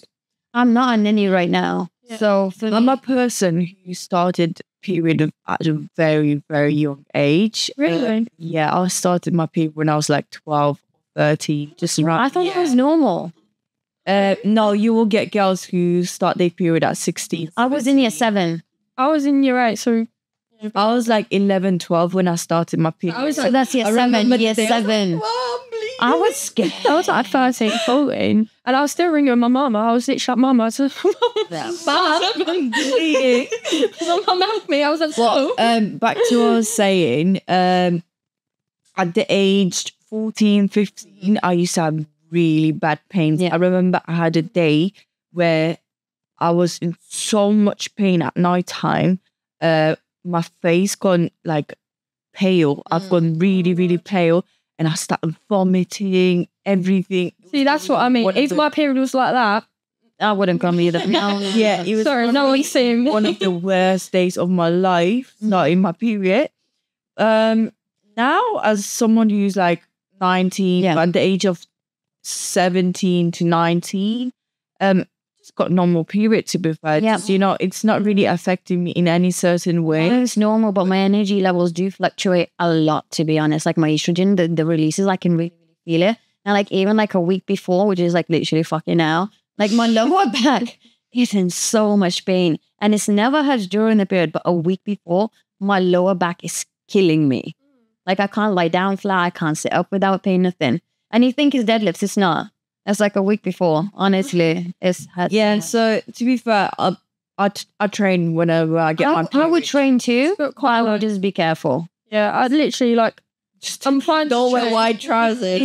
I'm not on any right now. Yeah. So I'm a person who started period at a very, very young age. Really? Yeah, I started my period when I was like 12, 13. Just around. I thought it was normal. No, you will get girls who start their period at 16. I was in year 7. I was in year 8, so I was like 11, 12 when I started my period. I was like, so that's year 7, year 7. I was scared. I was like 13, 14. And I was still ringing my mama. I was literally like, Mama, I said, Mom, help me. I was like, back to what I was saying, at the age 14, 15, I used to have really bad pains. I remember I had a day where I was in so much pain at night time. My face gone like pale. I've gone really, really pale. And I started vomiting, everything. See, that's what I mean. If my period was like that, I wouldn't come either. Yeah, it was one of the worst days of my life, starting my period. Now, as someone who's like 19, at the age of 17 to 19, just got normal period to be fair. Just, it's not really affecting me in any certain way. It's normal, but my energy levels do fluctuate a lot, to be honest. Like my estrogen, the releases, I can really, really feel it. And like even like a week before, which is like literally fucking now, like my lower back is in so much pain. And it's never hurt during the period, but a week before, my lower back is killing me. Like I can't lie down flat, I can't sit up without pain, nothing. And you think it's deadlifts, it's not. That's like a week before. Honestly, it's hard. Yeah. So to be fair, I train whenever I get my period. I would train too. I would just be careful. Yeah, I'd literally like. I'm fine. Don't wear white trousers.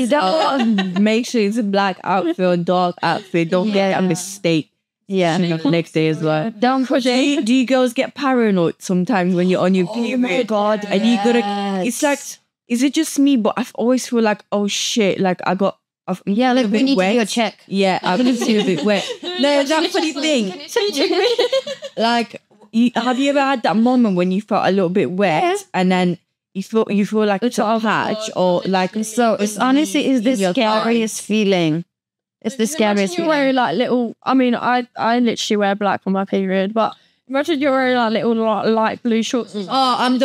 Make sure it's a black outfit or dark outfit. Don't get a mistake. Yeah. Next day as well. Don't push it. Do you girls get paranoid sometimes when you're on your period? Oh my God. And you gotta. It's like, is it just me? But I always feel like, oh shit, like I got. Like we need to do a check. Yeah, I'm a bit wet. No, that's the thing. Like, have you ever had that moment when you felt a little bit wet and then you feel like it's a patch or like? So it's honestly is the scariest feeling. It's the scariest feeling. You're wearing like little. I mean, I literally wear black for my period, but imagine you're wearing like little light blue shorts. I'm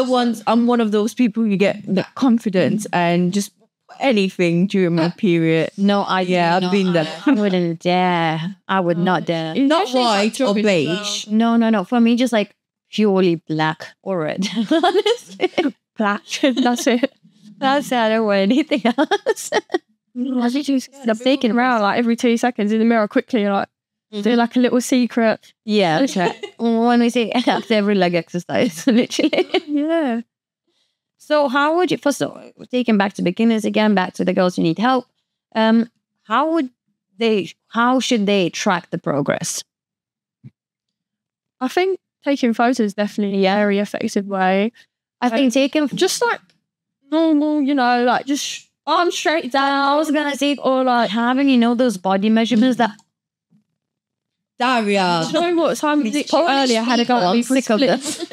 one of those people who get the confidence and just. Anything during my period. I've been there. I wouldn't dare. I would not dare. Not white or beige. No. For me, just like purely black or red. Honestly. Black. That's it. That's it. I don't wear anything else. I'm taking around like every 2 seconds in the mirror quickly, like do like a little secret. Yeah. Okay. When we say after every leg exercise, literally. Yeah. So how would you, first of all, taking back to beginners again, back to the girls who need help, how should they track the progress? I think taking photos is definitely a very effective way. I think taking just like normal, like just arms straight down. I was going to say, or like having, those body measurements that Daria. Do you know what time earlier I had a go at me for splits?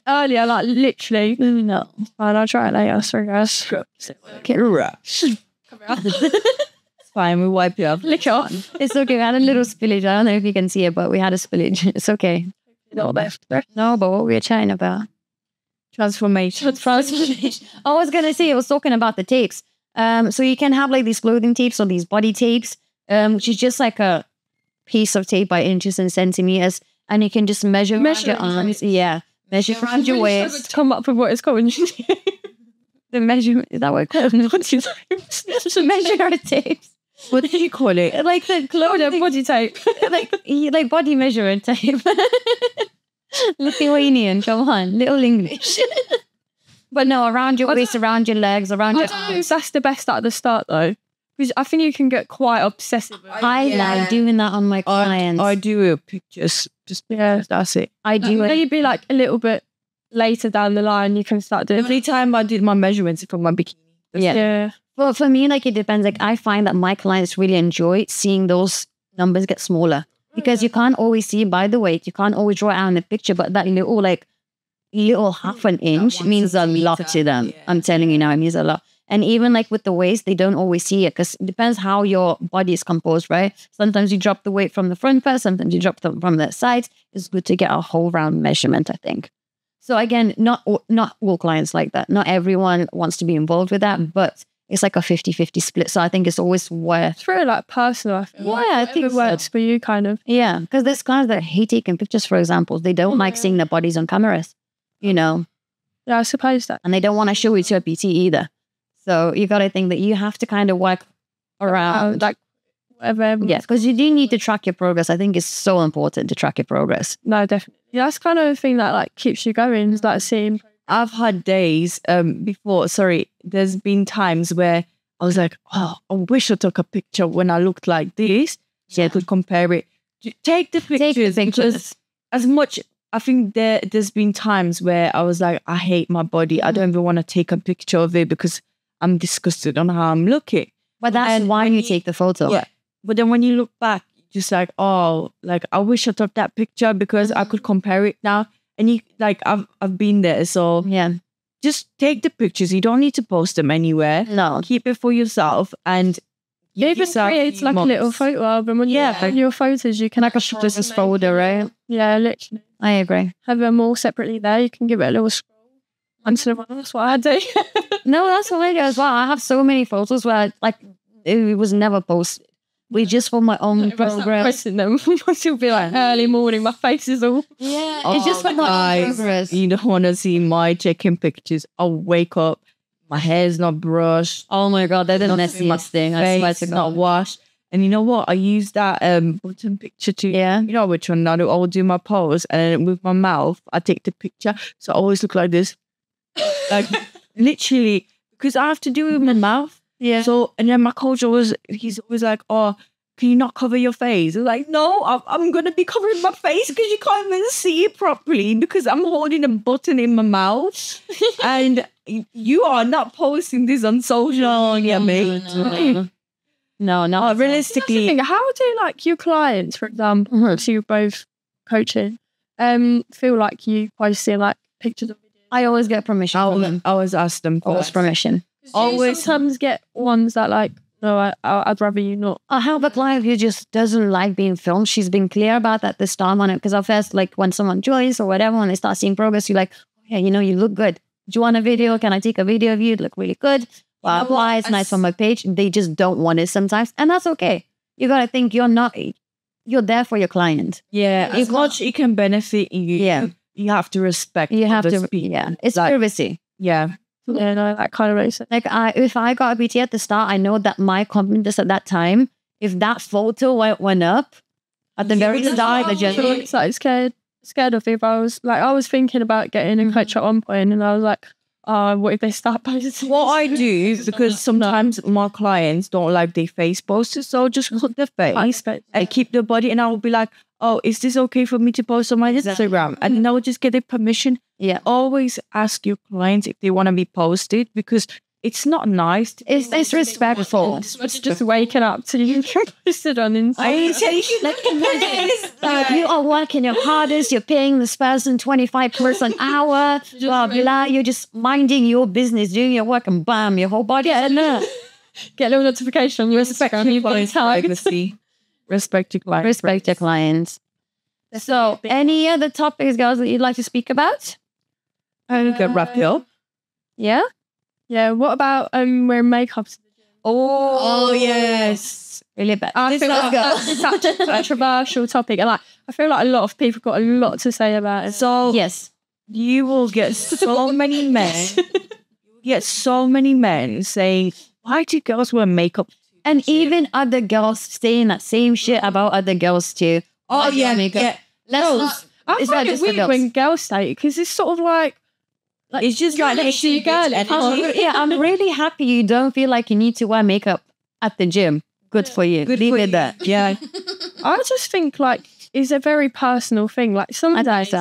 Earlier, like literally. No. And I'll try it later. Sorry, guys. Get rush. It's fine. We wipe it up. Lick it off. It's okay. We had a little spillage. I don't know if you can see it, but we had a spillage. It's okay. Not left. No, but what we were chatting about? Transformation. I was going to say, I was talking about the tapes. So you can have like these clothing tapes or these body tapes, which is just like a piece of tape by inches and centimeters. And you can just measure around your arms. Yeah. Measure around your waist. To come up with what it's called. The measurement, is that what it's called? Measure tapes. What did you call it? Like the clothing body tape. like body measurement tape. Lithuanian, come on, little English. But no, around your waist, around your legs, around your I don't know if arms. that's the best at the start though. Because I think you can get quite obsessive. I like doing that on my clients. I do a pictures. Just that's it. I do it. Maybe like a little bit later down the line, you can start doing. Every time I did my measurements from my bikini. Yeah. Well, for me, like it depends. Like I find that my clients really enjoy seeing those numbers get smaller because you can't always see by the weight. You can't always draw it out in the picture, but that little half an inch means a lot to them. Yeah. I'm telling you now, it means a lot. And even like with the waist, they don't always see it because it depends how your body is composed, right? Sometimes you drop the weight from the front first, sometimes you drop them from the sides. It's good to get a whole round measurement, I think. So again, not all clients like that. Not everyone wants to be involved with that, but it's like a 50-50 split. So I think it's always worth. It's really like personal. I feel. Yeah, I think it works for you, kind of. Yeah, because there's clients that hate taking pictures, for example. They don't like seeing their bodies on cameras, you know, Yeah, I suppose that. and they don't want to show it to a PT either. So you got to think that you have to kind of work around. Like whatever. Yes, because you do need to track your progress. I think it's so important to track your progress. No, definitely. Yeah, that's kind of the thing that like keeps you going. Is like seeing. I've had days before. Sorry, there's been times where I was like, oh, I wish I took a picture when I looked like this. So I could compare it. Take the pictures. Because as much, I think there's been times where I was like, I hate my body. I don't even want to take a picture of it because I'm disgusted on how I'm looking. But that's why you take the photo. Yeah. But then when you look back, you're just like, oh, like I wish I took that picture because I could compare it now. And you like I've been there. So Yeah. just take the pictures. You don't need to post them anywhere. No. Keep it for yourself and Even create like a little photo album. When you find your photos, you can Like a photos folder, right? Yeah, literally. I agree. Have them all separately there. You can give it a little scroll. That's what I do. No, that's what I do as well. I have so many photos where like it was never posted. We just for my own progress. Posting them. It'll be like early morning. My face is all. Yeah, it's just for my own progress. You don't want to see my check-in pictures. I'll wake up, my hair's not brushed. Oh my god, they're the Nothing, messiest thing. I swear Face to not God. washed. And you know what? I use that button picture too. Yeah. You know which one? I will do my pose and then with my mouth, I take the picture. So I always look like this. Like literally, because I have to do it with my mouth. Yeah. So, and then my coach he's always like, oh, can you not cover your face? I was like, no, I'm going to be covering my face because you can't even see it properly because I'm holding a button in my mouth. And you are not posting this on social media, mate. No. Realistically, How do like your clients, for example, so you're both coaching, feel like you posting like pictures of videos? I always get permission from them. I always ask them Always first. permission. Always sometimes get ones that like, no, I'd rather you not. I have a client who just doesn't like being filmed. She's been clear about that this time on it because at first, like when someone joins or whatever, when they start seeing progress, you're like, oh, yeah, you know, you look good. Do you want a video? Can I take a video of you? You look really good. Blah, blah. It's nice on my page. They just don't want it sometimes. And that's okay. You got to think you're there for your client. Yeah, as much it can benefit you. Yeah. You have to respect. You have others to, people. yeah. It's Like, privacy. yeah. Yeah, no, that kind of makes sense. Like if I got a PT at the start, I know that my confidence at that time, if that photo went up at the very start, the journey. It's like scared of it. But I was thinking about getting a coach at one point, and I was like, oh, what if they start posting? What I do, because sometimes my clients don't like their face posted, so I'll just put their face and keep the body, and I will be like, oh, is this okay for me to post on my Instagram? And then I will just get their permission. Yeah. Always ask your clients if they want to be posted, because it's not nice. It's disrespectful. It's just waking up to you posted on Instagram. You are working your hardest. You're paying this person $25 an hour. Blah blah. You're just minding your business, doing your work, and bam, your whole body. Get a little notification. You respect people. Respect your clients. Respect your clients. So, any other topics, girls, that you'd like to speak about? I get wrapped up. Yeah. Yeah. What about wearing makeup? Oh yes. Really bad. I feel like it's such a controversial topic, and like I feel like a lot of people got a lot to say about it. So yes, you will get so many men. So many men saying, "Why do girls wear makeup?" And even other girls saying that same shit about other girls too. Oh yeah, makeup. yeah. I find it weird when girls say it because it's sort of like it's just like you girl. Yeah, I'm really happy you don't feel like you need to wear makeup at the gym. Good for you. Leave it there. Yeah. I just think like it's a very personal thing. Like some days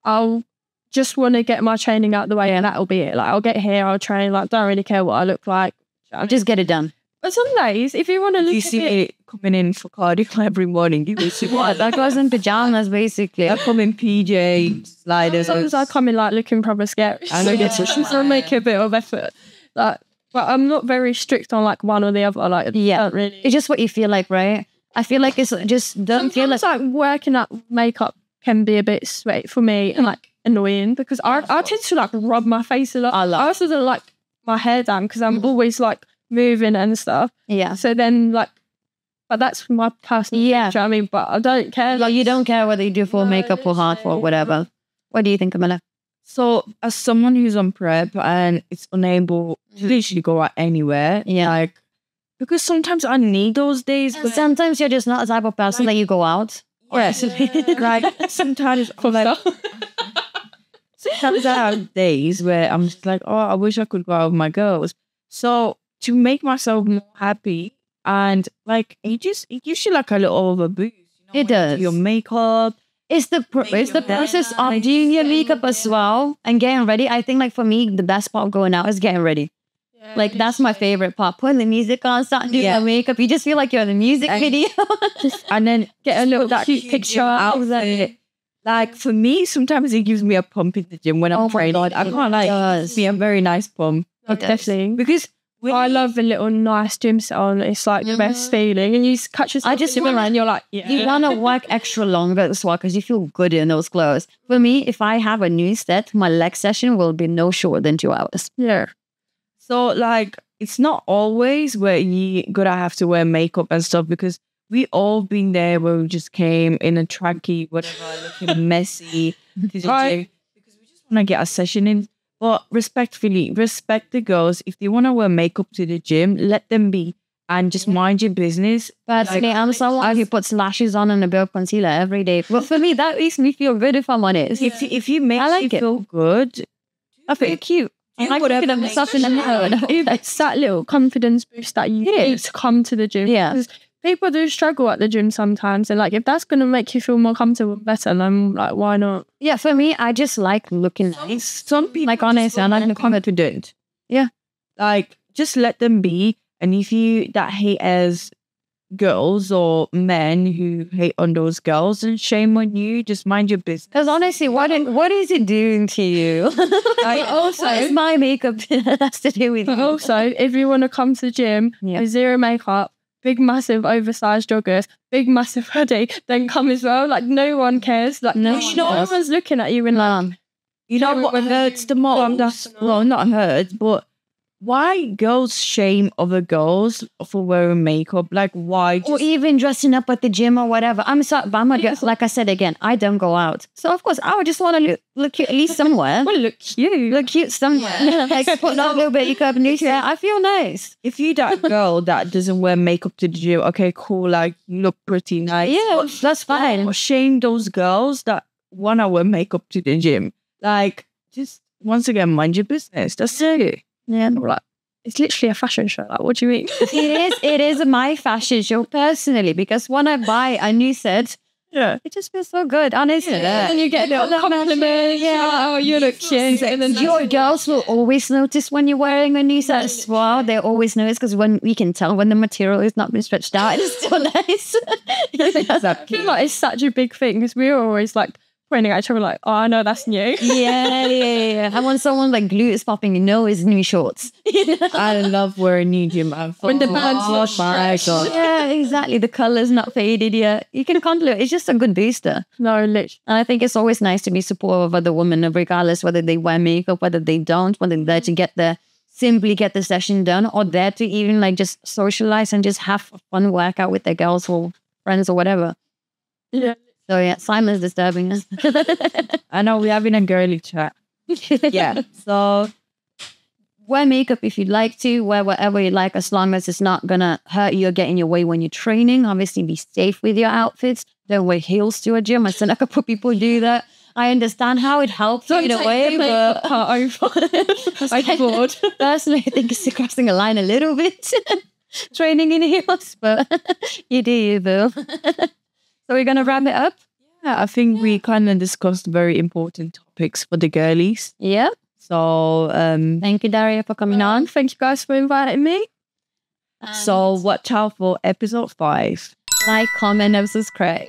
I'll just want to get my training out the way and that'll be it. Like I'll get here, I'll train. Like don't really care what I look like. I'll just get it done. But some days, if you want to look, you see me coming in for cardio every morning. You will see what that goes in pajamas basically. I come in PJ sliders. Sometimes I come in like looking proper scary. I know that's so I make a bit of effort. Like, but I'm not very strict on like one or the other. Like, yeah, really. It's just what you feel like, right? I feel like it's just don't feel like working up makeup can be a bit sweaty for me and like annoying because I tend to like rub my face a lot. I also don't like my hair down because I'm always like moving and stuff. Yeah. So then like, but that's my personal. Yeah. I mean, but I don't care. Like you don't care whether you do full makeup or hard or whatever. What do you think, Camilla? So as someone who's on prep and it's unable to literally go out anywhere, like because sometimes I need those days, but sometimes you're just not the type of person that you go out. Yes, like sometimes sometimes I have days where I'm just like, oh, I wish I could go out with my girls. So to make myself more happy and like it gives you like a little of a boost. It does. Your makeup. It's the process of doing your makeup as well and getting ready. I think like for me, the best part of going out is getting ready. Yeah, like that's my favorite part. Putting the music on, starting doing your makeup. You just feel like you're in a music video. And then get a little that cute picture outfit. Like for me, sometimes it gives me a pump in the gym when I'm training. I can't like give me a very nice pump. Definitely. Because I love a little nice gym set on. It's like the best feeling. And you catch yourself and you're like, you want to work extra longer as well because you feel good in those clothes. For me, if I have a new set, my leg session will be no shorter than 2 hours. Yeah. So like, it's not always where you gotta have to wear makeup and stuff because we all been there where we just came in a trackie, whatever, looking messy. Right. Because we just want to get a session in. But respectfully, respect the girls. If they want to wear makeup to the gym, let them be. And just mind your business. Personally, I'm someone who puts lashes on and a bit of concealer every day. But for me, that makes me feel good if I'm honest. If you make me feel good, I feel cute. I like looking at myself in the mirror. It's that little confidence boost that you need to come to the gym. Yeah. Because people do struggle at the gym sometimes. And like, if that's going to make you feel more comfortable, better, then like, why not? Yeah, for me, I just like looking nice. Some people, like honestly, I like confident. Yeah. Like, just let them be. And if you that hate as girls or men who hate on those girls, then shame on you. Just mind your business. Because honestly, what is it doing to you? Like, also, what is my makeup has to do with? But also, if you want to come to the gym with zero makeup, big massive oversized joggers, big massive hoodie, then come as well. Like no one cares. Like no one's looking at you in like. You know what hurts the most? Well, not hurts, but why girls shame other girls for wearing makeup? Like why? Or even dressing up at the gym or whatever. I'm sorry, but like I said again, I don't go out. So of course I would just want to look cute at least somewhere. Well, look cute somewhere. Yeah. Like put on a little bit of makeup and I feel nice. If you that girl that doesn't wear makeup to the gym, okay, cool, like you look pretty nice. Yeah, that's fine. Or shame those girls that want to wear makeup to the gym. Like just once again, mind your business. That's it. Yeah, like it's literally a fashion show. Like, what do you mean? It is my fashion show personally because when I buy a new set, Yeah. It just feels so good, honestly. Yeah. And you get a little compliment. Yeah. Oh, you look cute. And then Your girls will always notice when you're wearing a new set as well. They always notice because when we can tell when the material is not been stretched out, it's still nice. I feel like it's such a big thing because we're always like pointing at each other like, oh, I know that's new. Yeah. And when someone like glutes popping, you know it's new shorts. I love wearing new gym outfits. When the band's not my God. Yeah, exactly. The colour's not faded yet. You can control it. It's just a good booster. No, literally. And I think it's always nice to be supportive of other women, regardless whether they wear makeup, whether they don't, whether they're there to simply get the session done, or there to even like just socialize and just have a fun workout with their girls or friends or whatever. Yeah. So yeah, Simon's disturbing us. I know we're having a girly chat. Yeah. So wear makeup if you'd like to, wear whatever you like, as long as it's not gonna hurt you or get in your way when you're training. Obviously, be safe with your outfits. Don't wear heels to a gym. I see a couple people do that. I understand how it helps in a way, but I'm bored. Personally, I think it's crossing a line a little bit. Training in heels, but you do you, boo. So we're gonna wrap it up. Yeah, I think we kind of discussed very important topics for the girlies. Yeah. So Thank you, Daria, for coming on. Thank you guys for inviting me. so watch out for episode 5. Like, comment, and subscribe.